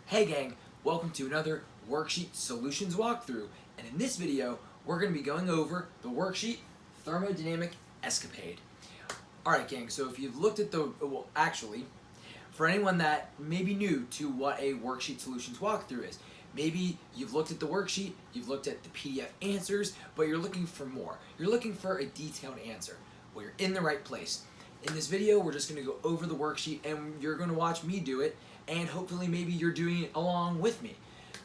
Hey gang, welcome to another Worksheet Solutions walkthrough, and in this video we're going to be going over the worksheet Thermodynamic Escapade. Alright gang, so if you've looked at for anyone that may be new to what a Worksheet Solutions walkthrough is, maybe you've looked at the worksheet, you've looked at the PDF answers, but you're looking for more. You're looking for a detailed answer. Well, you're in the right place. In this video, we're just going to go over the worksheet and you're going to watch me do it, and hopefully maybe you're doing it along with me.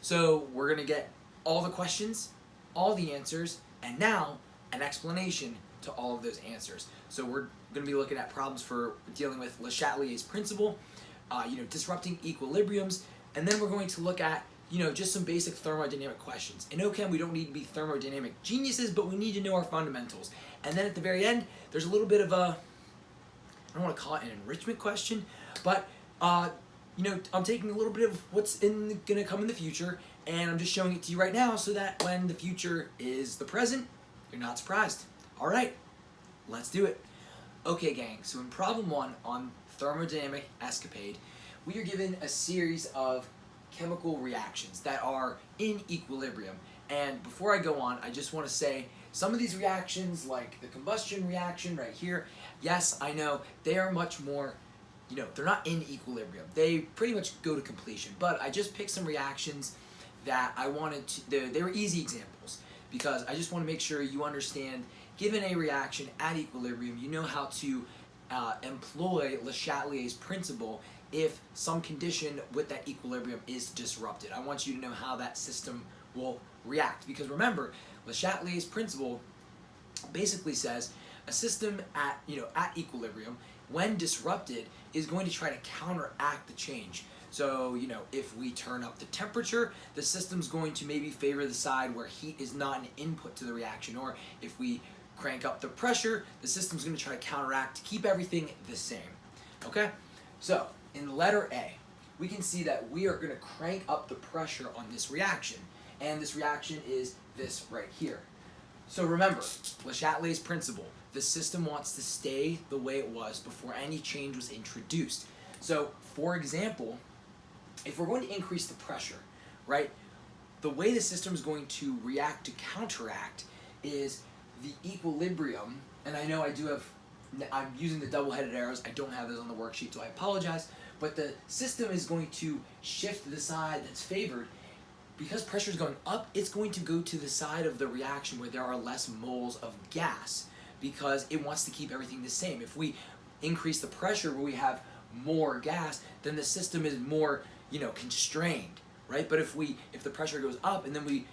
So we're going to get all the questions, all the answers, and now an explanation to all of those answers. So we're going to be looking at problems for dealing with Le Chatelier's principle, disrupting equilibriums, and then we're going to look at just some basic thermodynamic questions. In OCHEM, we don't need to be thermodynamic geniuses, but we need to know our fundamentals. And then at the very end, there's a little bit of a, I don't want to call it an enrichment question, but I'm taking a little bit of what's going to come in the future, and I'm just showing it to you right now so that when the future is the present, you're not surprised. All right, let's do it. Okay, gang, so in problem 1 on Thermodynamic Escapade, we are given a series of chemical reactions that are in equilibrium. And before I go on, I just want to say some of these reactions, like the combustion reaction right here, yes, I know, they are much more, they're not in equilibrium. They pretty much go to completion. But I just picked some reactions that I wanted to, they were easy examples, because I just want to make sure you understand, given a reaction at equilibrium, you know how to employ Le Chatelier's principle if some condition with that equilibrium is disrupted. I want you to know how that system will react, because remember, Le Chatelier's principle basically says a system at equilibrium, when disrupted, is going to try to counteract the change. So if we turn up the temperature, the system's going to maybe favor the side where heat is not an input to the reaction, or if we crank up the pressure, the system's going to try to counteract to keep everything the same. Okay, so in letter A, we can see that we are going to crank up the pressure on this reaction, and this reaction is this right here. So remember, Le Chatelier's principle, the system wants to stay the way it was before any change was introduced. So, for example, if we're going to increase the pressure, right, the way the system is going to react to counteract is the equilibrium, and I know I'm using the double-headed arrows, I don't have those on the worksheet, so I apologize, but the system is going to shift to the side that's favored. Because pressure is going up, it's going to go to the side of the reaction where there are less moles of gas, because it wants to keep everything the same. If we increase the pressure where we have more gas, then the system is more, constrained, right? But if the pressure goes up and then we,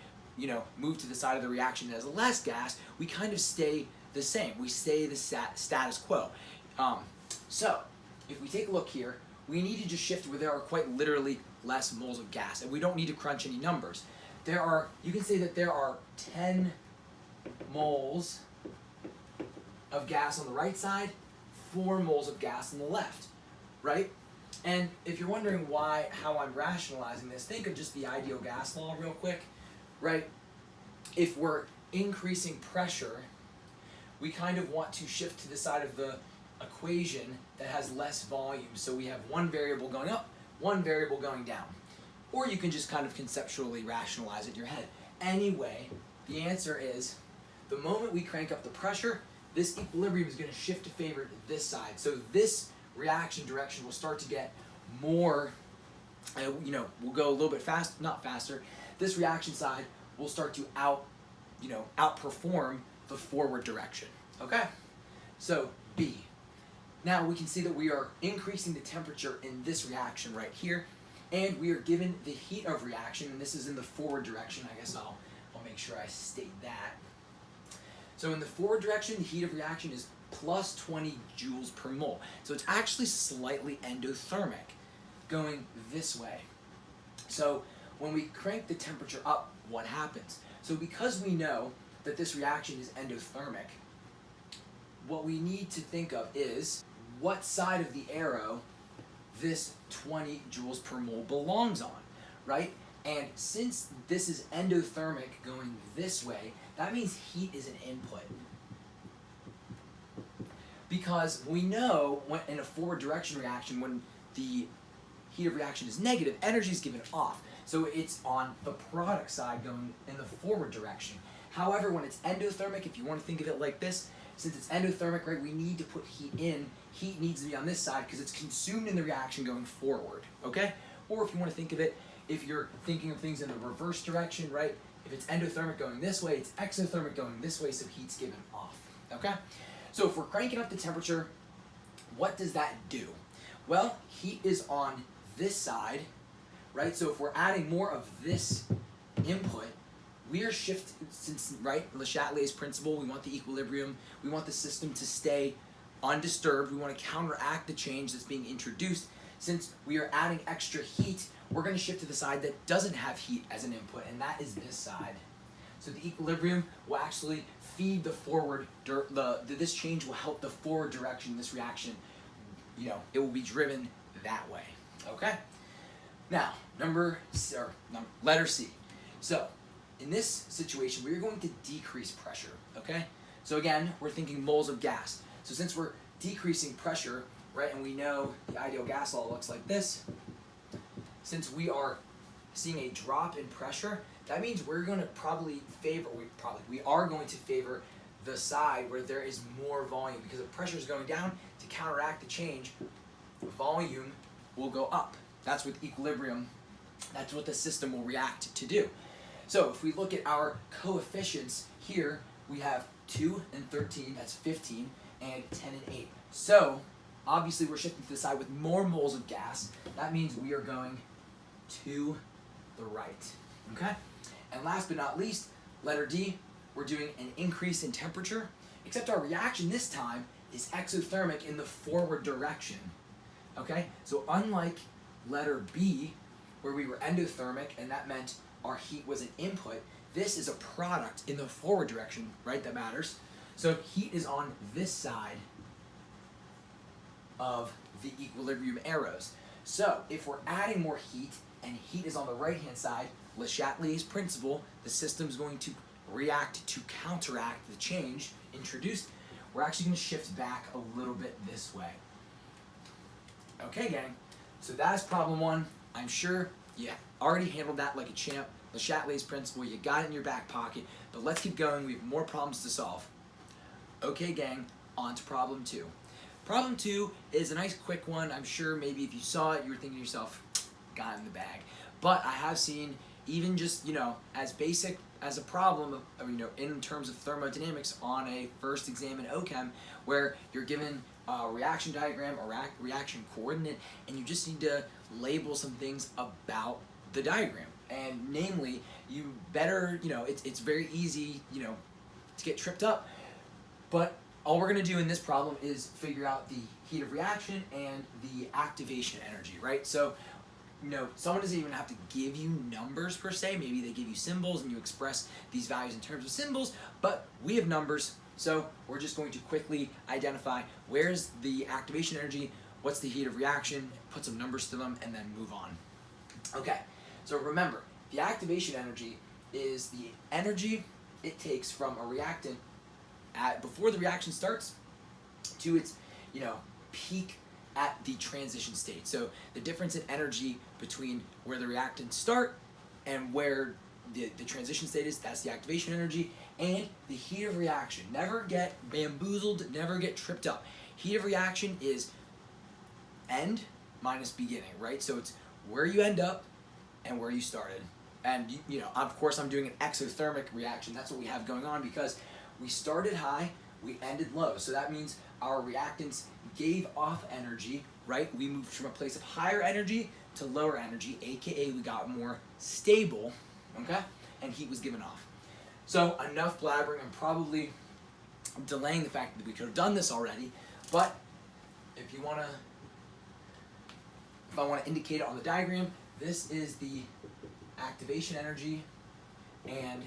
move to the side of the reaction that has less gas, we kind of stay the same. We stay the status quo. So if we take a look here, we need to just shift where there are quite literally less moles of gas, and we don't need to crunch any numbers. You can say that there are 10 moles of gas on the right side, 4 moles of gas on the left, right? And if you're wondering how I'm rationalizing this, think of just the ideal gas law real quick, right? If we're increasing pressure, we kind of want to shift to the side of the equation that has less volume. So we have one variable going up, one variable going down. Or you can just kind of conceptually rationalize it in your head. Anyway, the answer is, the moment we crank up the pressure, this equilibrium is going to shift to favor this side. So this reaction direction will start to get more, we'll go a little bit not faster. This reaction side will start to outperform the forward direction. Okay? So B. Now we can see that we are increasing the temperature in this reaction right here, and we are given the heat of reaction, and this is in the forward direction. I guess I'll make sure I state that. So in the forward direction, the heat of reaction is plus 20 joules per mole. So it's actually slightly endothermic, going this way. So when we crank the temperature up, what happens? So because we know that this reaction is endothermic, what we need to think of is what side of the arrow this 20 joules per mole belongs on, right? And since this is endothermic going this way, that means heat is an input. Because we know in a forward direction reaction, when the heat of reaction is negative, energy is given off. So it's on the product side going in the forward direction. However, when it's endothermic, if you want to think of it like this, since it's endothermic, right, we need to put heat in. Heat needs to be on this side because it's consumed in the reaction going forward, okay? Or if you want to think of it, if you're thinking of things in the reverse direction, right, if it's endothermic going this way, it's exothermic going this way, so heat's given off, okay? So if we're cranking up the temperature, what does that do? Well, heat is on this side, right? So if we're adding more of this input, we are shifting, since, right, Le Chatelier's principle, we want the equilibrium, we want the system to stay undisturbed, we want to counteract the change that's being introduced. Since we are adding extra heat, we're going to shift to the side that doesn't have heat as an input, and that is this side. So the equilibrium will actually feed the forward, this change will help the forward direction, this reaction, you know, it will be driven that way, okay? Now, letter C. So, in this situation, we're going to decrease pressure, okay? So again, we're thinking moles of gas. So since we're decreasing pressure, right, and we know the ideal gas law looks like this, since we are seeing a drop in pressure, that means we're going to we are going to favor the side where there is more volume, because if pressure is going down, to counteract the change, volume will go up. That's with equilibrium. That's what the system will react to do. So if we look at our coefficients here, we have 2 and 13, that's 15, and 10 and 8. So obviously we're shifting to the side with more moles of gas. That means we are going to the right, okay? And last but not least, letter D, we're doing an increase in temperature, except our reaction this time is exothermic in the forward direction, okay? So unlike letter B, where we were endothermic, and that meant our heat was an input, this is a product in the forward direction, right, that matters. So heat is on this side of the equilibrium arrows. So if we're adding more heat, and heat is on the right-hand side, Le Chatelier's principle, the system's going to react to counteract the change introduced. We're actually going to shift back a little bit this way. Okay, gang, so that is problem 1. I'm sure you already handled that like a champ. Le Chatelier's principle, you got it in your back pocket, but let's keep going. We have more problems to solve. Okay, gang, on to problem 2. Problem 2 is a nice quick one. I'm sure maybe if you saw it, you were thinking to yourself, got it in the bag. But I have seen, even just, you know, as basic as a problem, you know, in terms of thermodynamics on a first exam in OCHEM, where you're given a reaction diagram, a reaction coordinate, and you just need to label some things about the diagram. And namely, you better, you know, it's very easy, you know, to get tripped up, but all we're going to do in this problem is figure out the heat of reaction and the activation energy, right? So, you know, someone doesn't even have to give you numbers per se. Maybe they give you symbols and you express these values in terms of symbols, but we have numbers, so we're just going to quickly identify where's the activation energy, what's the heat of reaction, put some numbers to them, and then move on. Okay, so remember, the activation energy is the energy it takes from a reactant before the reaction starts to its, you know, peak at the transition state. So the difference in energy between where the reactants start and where the transition state is, that's the activation energy, and the heat of reaction. Never get bamboozled, never get tripped up. Heat of reaction is end minus beginning, right? So it's where you end up and where you started. And, you know, of course I'm doing an exothermic reaction. That's what we have going on because we started high, we ended low. So that means our reactants gave off energy, right? We moved from a place of higher energy to lower energy, aka we got more stable, okay? And heat was given off. So enough blabbering. I'm probably delaying the fact that we could have done this already, but if I want to indicate it on the diagram, this is the activation energy, and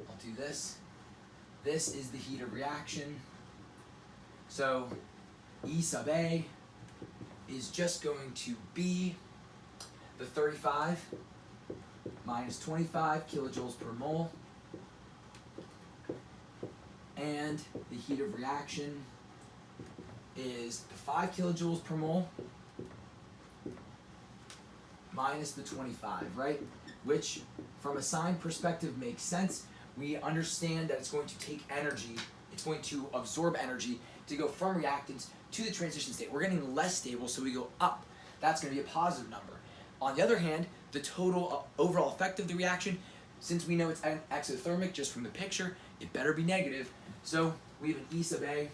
I'll do this. This is the heat of reaction. So E sub A is just going to be the 35 minus 25 kilojoules per mole, and the heat of reaction is the 5 kilojoules per mole minus the 25, right? Which, from a sign perspective, makes sense. We understand that it's going to take energy, it's going to absorb energy to go from reactants to the transition state. We're getting less stable, so we go up. That's going to be a positive number. On the other hand, the total overall effect of the reaction, since we know it's exothermic just from the picture, it better be negative. So we have an E sub A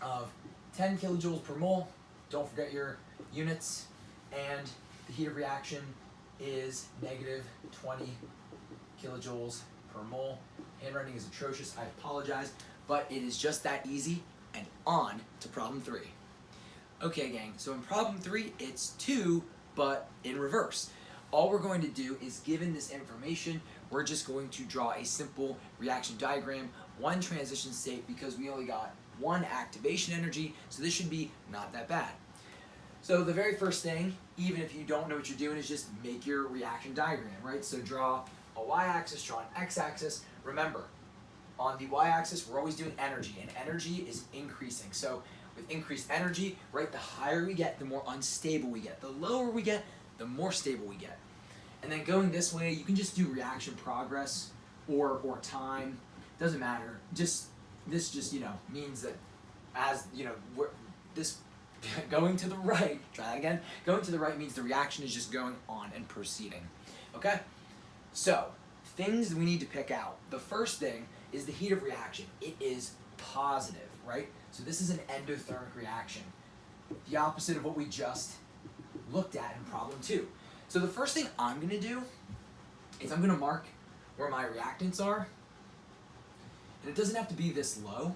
of 10 kilojoules per mole. Don't forget your units. And the heat of reaction is negative 20 kilojoules per mole. Handwriting is atrocious, I apologize, but it is just that easy. And on to problem 3. Okay, gang, so in problem 3, it's 2, but in reverse. All we're going to do is, given this information, we're just going to draw a simple reaction diagram, one transition state, because we only got one activation energy, so this should be not that bad. So the very first thing, even if you don't know what you're doing, is just make your reaction diagram, right? So draw a y-axis, draw an x-axis. Remember, on the y-axis, we're always doing energy, and energy is increasing. So with increased energy, right, the higher we get, the more unstable we get. The lower we get, the more stable we get. And then going this way, you can just do reaction progress or time. Doesn't matter. This just means that as this going to the right. Try that again. Going to the right means the reaction is just going on and proceeding. Okay. So things we need to pick out. The first thing is the heat of reaction. It is positive, right? So this is an endothermic reaction. The opposite of what we just looked at in problem 2. So the first thing I'm going to do is I'm going to mark where my reactants are. And it doesn't have to be this low.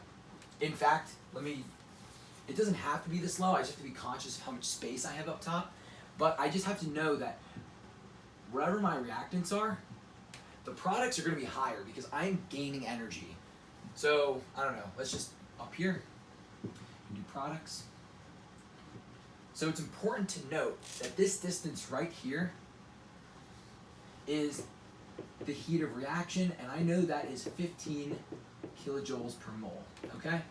In fact, it doesn't have to be this low. I just have to be conscious of how much space I have up top. But I just have to know that wherever my reactants are, the products are going to be higher because I'm gaining energy. So, I don't know, let's just up here do products. So it's important to note that this distance right here is the heat of reaction, and I know that is 15 kilojoules per mole, okay?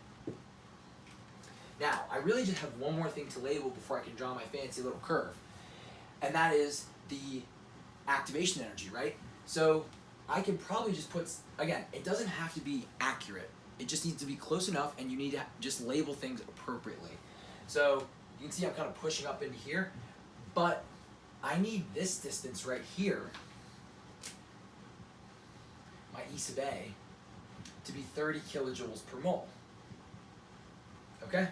Now, I really just have one more thing to label before I can draw my fancy little curve, and that is the activation energy, right? So I can probably just put, again, it doesn't have to be accurate. It just needs to be close enough, and you need to just label things appropriately. So you can see I'm kind of pushing up into here, but I need this distance right here, my E sub A, to be 30 kilojoules per mole. Okay?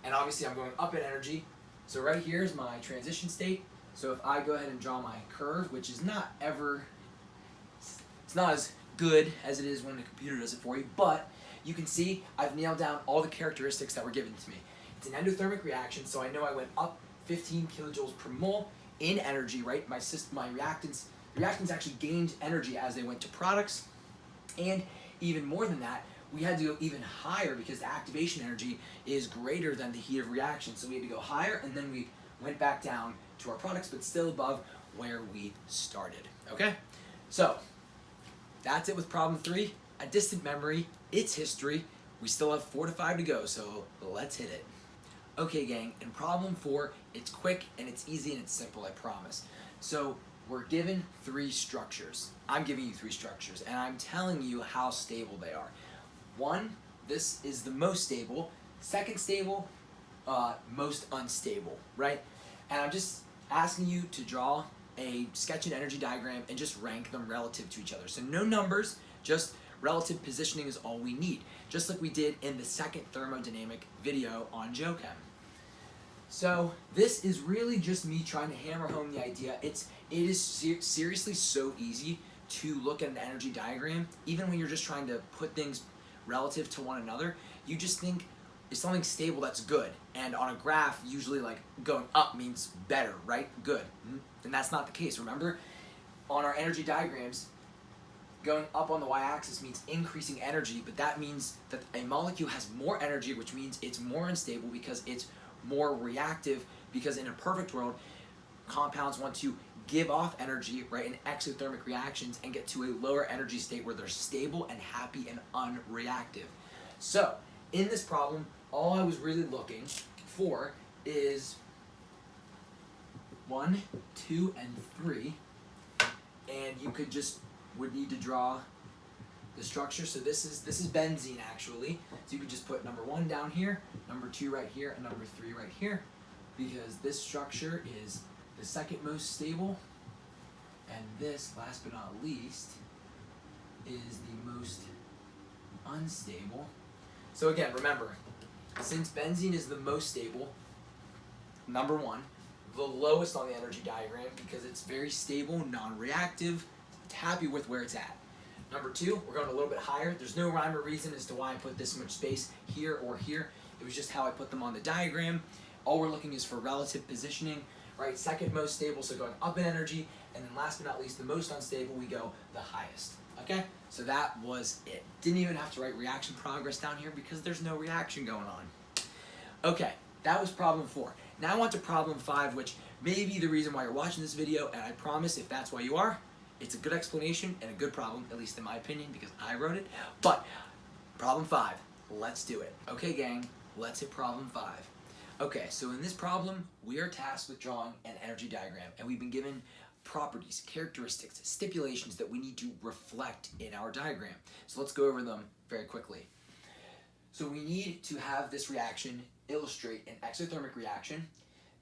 And obviously I'm going up in energy, so right here is my transition state. So if I go ahead and draw my curve, which is not it's not as good as it is when the computer does it for you, but you can see I've nailed down all the characteristics that were given to me. It's an endothermic reaction, so I know I went up 15 kilojoules per mole in energy, right? My reactants actually gained energy as they went to products, and even more than that, we had to go even higher because the activation energy is greater than the heat of reaction. So we had to go higher, and then we went back down to our products, but still above where we started, okay? So that's it with problem 3. A distant memory, it's history. We still have 4 to 5 to go, so let's hit it. Okay, gang, in problem 4, it's quick and it's easy and it's simple, I promise. So we're given 3 structures. I'm giving you 3 structures, and I'm telling you how stable they are. 1, this is the most stable. 2nd stable, most unstable, right? And I'm just asking you to draw a sketch and energy diagram and just rank them relative to each other. So no numbers, just relative positioning is all we need, just like we did in the 2nd thermodynamic video on jOeCHEM. So this is really just me trying to hammer home the idea. It is seriously so easy to look at an energy diagram, even when you're just trying to put things relative to one another. You just think, is something stable that's good? And on a graph, usually like going up means better, right? Good. And that's not the case. Remember, on our energy diagrams, going up on the y-axis means increasing energy, but that means that a molecule has more energy, which means it's more unstable because it's more reactive, because in a perfect world, compounds want to give off energy, right, in exothermic reactions and get to a lower energy state where they're stable and happy and unreactive. So, in this problem, all I was really looking for is 1, 2, and 3. And you would need to draw the structure. So this is benzene actually. So you could just put number 1 down here, number 2 right here, and number 3 right here, because this structure is the second most stable, and this, last but not least, is the most unstable. So again, remember, since benzene is the most stable, number 1, the lowest on the energy diagram because it's very stable, non-reactive, happy with where it's at. Number 2, we're going a little bit higher. There's no rhyme or reason as to why I put this much space here or here. It was just how I put them on the diagram. All we're looking is for relative positioning, right? Second most stable, so going up in energy, and then last but not least, the most unstable, we go the highest. Okay, so that was it. Didn't even have to write reaction progress down here because there's no reaction going on. Okay, that was problem 4. Now on to problem 5, which may be the reason why you're watching this video, and I promise if that's why you are, it's a good explanation and a good problem, at least in my opinion, because I wrote it. But problem 5, let's do it. Okay, gang, let's hit problem 5. Okay, so in this problem, we are tasked with drawing an energy diagram, and we've been given properties, characteristics, stipulations that we need to reflect in our diagram. So let's go over them very quickly. So we need to have this reaction illustrate an exothermic reaction.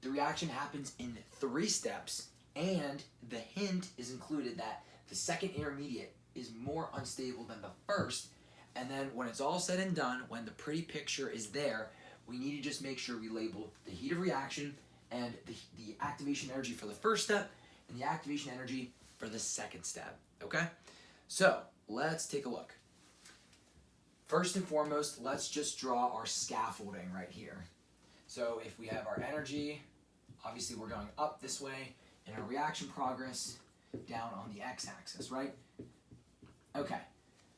The reaction happens in 3 steps, and the hint is included that the second intermediate is more unstable than the first. And then when it's all said and done, when the pretty picture is there, we need to just make sure we label the heat of reaction and the activation energy for the first step and the activation energy for the second step, okay? So let's take a look. First and foremost, let's just draw our scaffolding right here. So if we have our energy, obviously we're going up this way, and our reaction progress down on the x-axis, right? Okay,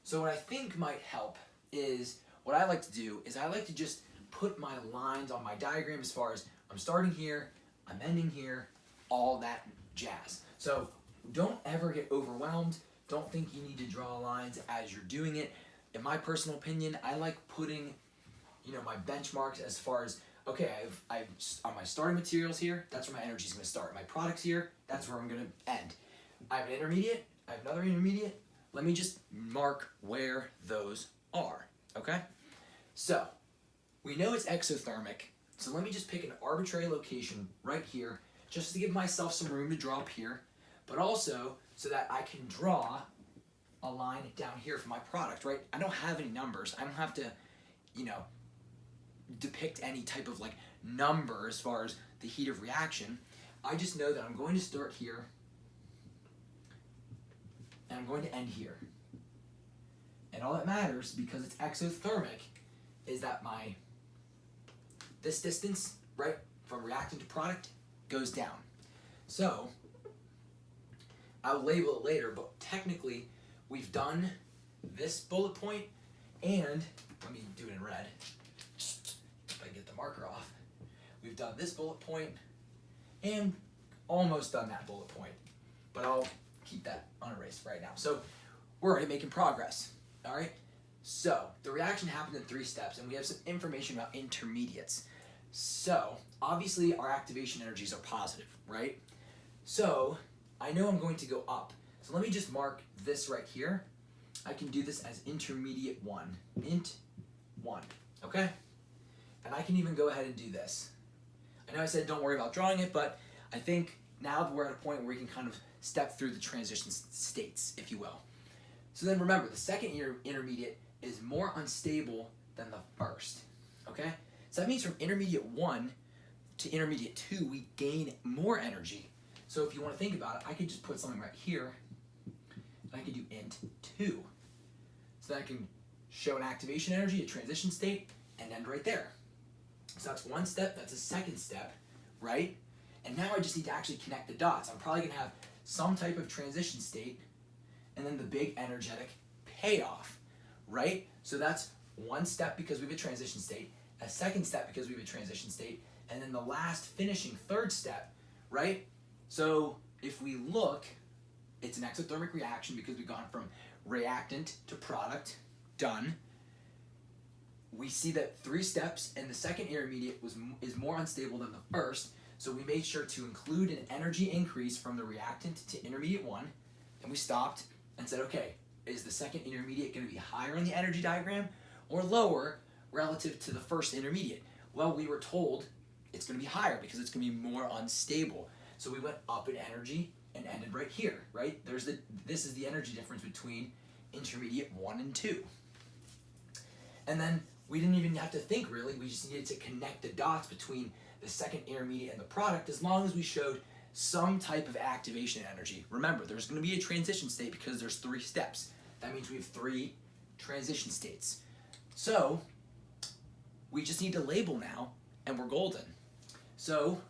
so what I think might help is, what I like to do is I like to just put my lines on my diagram as far as I'm starting here, I'm ending here, all that jazz. So don't ever get overwhelmed. Don't think you need to draw lines as you're doing it. In my personal opinion, I like putting, my benchmarks as far as, okay, I've on my starting materials here, that's where my energy is going to start. My products here, that's where I'm going to end. I have an intermediate, I have another intermediate. Let me just mark where those are, okay? So we know it's exothermic, so let me just pick an arbitrary location right here, just to give myself some room to draw up here, but also so that I can draw a line down here for my product, right? I don't have any numbers. I don't have to, depict any type of number as far as the heat of reaction. I just know that I'm going to start here and I'm going to end here. And all that matters, because it's exothermic, is that this distance, right, from reactant to product goes down. So I'll label it later, but technically we've done this bullet point, and let me do it in red if I get the marker off. We've done this bullet point and almost done that bullet point, but I'll keep that unerased right now. So we're already making progress, all right? So the reaction happens in 3 steps, and we have some information about intermediates. So obviously our activation energies are positive, right? So I know I'm going to go up. So let me just mark this right here. I can do this as intermediate 1, int 1, okay? And I can even go ahead and do this. I know I said don't worry about drawing it, but I think now we're at a point where we can kind of step through the transition states, if you will. So then remember, the second intermediate is more unstable than the first, okay? So that means from intermediate 1 to intermediate 2, we gain more energy. So if you want to think about it, I could just put something right here, and I could do int 2. So that I can show an activation energy, a transition state, and end right there. So that's 1 step, that's a second step, right? And now I just need to actually connect the dots. I'm probably going to have some type of transition state, and then the big energetic payoff, right? So that's 1 step because we have a transition state, a second step because we have a transition state, and then the last finishing 3rd step, right? So if we look, it's an exothermic reaction because we've gone from reactant to product, done. We see that 3 steps, and the second intermediate is more unstable than the first. So we made sure to include an energy increase from the reactant to intermediate 1, and we stopped and said, okay, is the second intermediate going to be higher on the energy diagram or lower relative to the first intermediate? Well, we were told it's going to be higher because it's going to be more unstable. So we went up in energy and ended right here, right? This is the energy difference between intermediate 1 and 2. And then we didn't even have to think really, we just needed to connect the dots between the second intermediate and the product as long as we showed some type of activation energy. Remember, there's going to be a transition state because there's 3 steps. That means we have 3 transition states. So we just need to label now and we're golden. So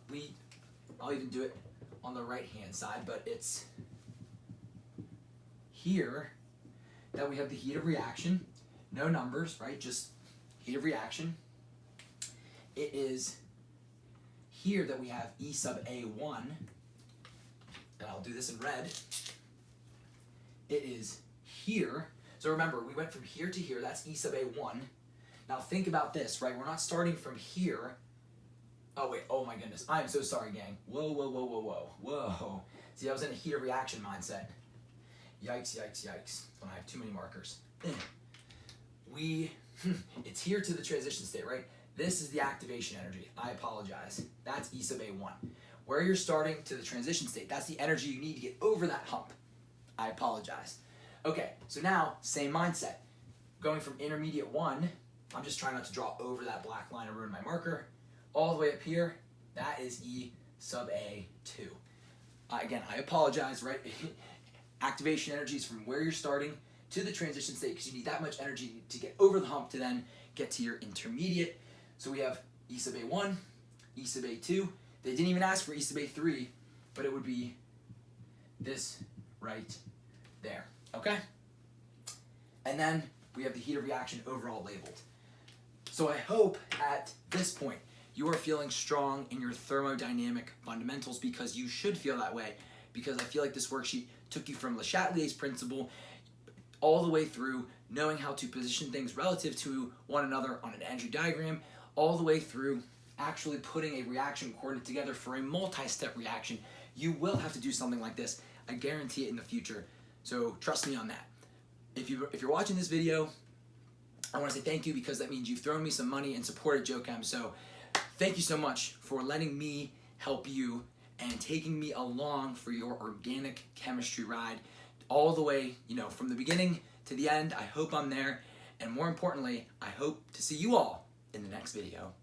I'll even do it on the right hand side, but it's here that we have the heat of reaction. No numbers, right? Just heat of reaction. It is here that we have E sub A1, and I'll do this in red. It is here. So remember, we went from here to here, that's E sub A1. Now think about this, right? We're not starting from here. Oh wait, oh my goodness. I'm so sorry, gang. Whoa, whoa, whoa, whoa, whoa, whoa. See, I was in a heat of reaction mindset. Yikes, yikes, yikes. When I have too many markers. It's here to the transition state, right? This is the activation energy. I apologize. That's E sub A1. Where you're starting to the transition state, that's the energy you need to get over that hump. I apologize. Okay, so now, same mindset. Going from intermediate 1, I'm just trying not to draw over that black line and ruin my marker. All the way up here, that is E sub A2. Again, I apologize, right? Activation energy is from where you're starting to the transition state because you need that much energy to get over the hump to then get to your intermediate. So we have E sub A1, E sub A2. They didn't even ask for E sub A3, but it would be this right there, okay? And then we have the heat of reaction overall labeled. So I hope at this point you are feeling strong in your thermodynamic fundamentals because you should feel that way because I feel like this worksheet took you from Le Chatelier's principle all the way through knowing how to position things relative to one another on an energy diagram, all the way through actually putting a reaction coordinate together for a multi-step reaction. You will have to do something like this. I guarantee it in the future. So trust me on that. If you're watching this video, I want to say thank you because that means you've thrown me some money and supported jOeCHEM. So thank you so much for letting me help you and taking me along for your organic chemistry ride all the way, from the beginning to the end. I hope I'm there. And more importantly, I hope to see you all in the next video.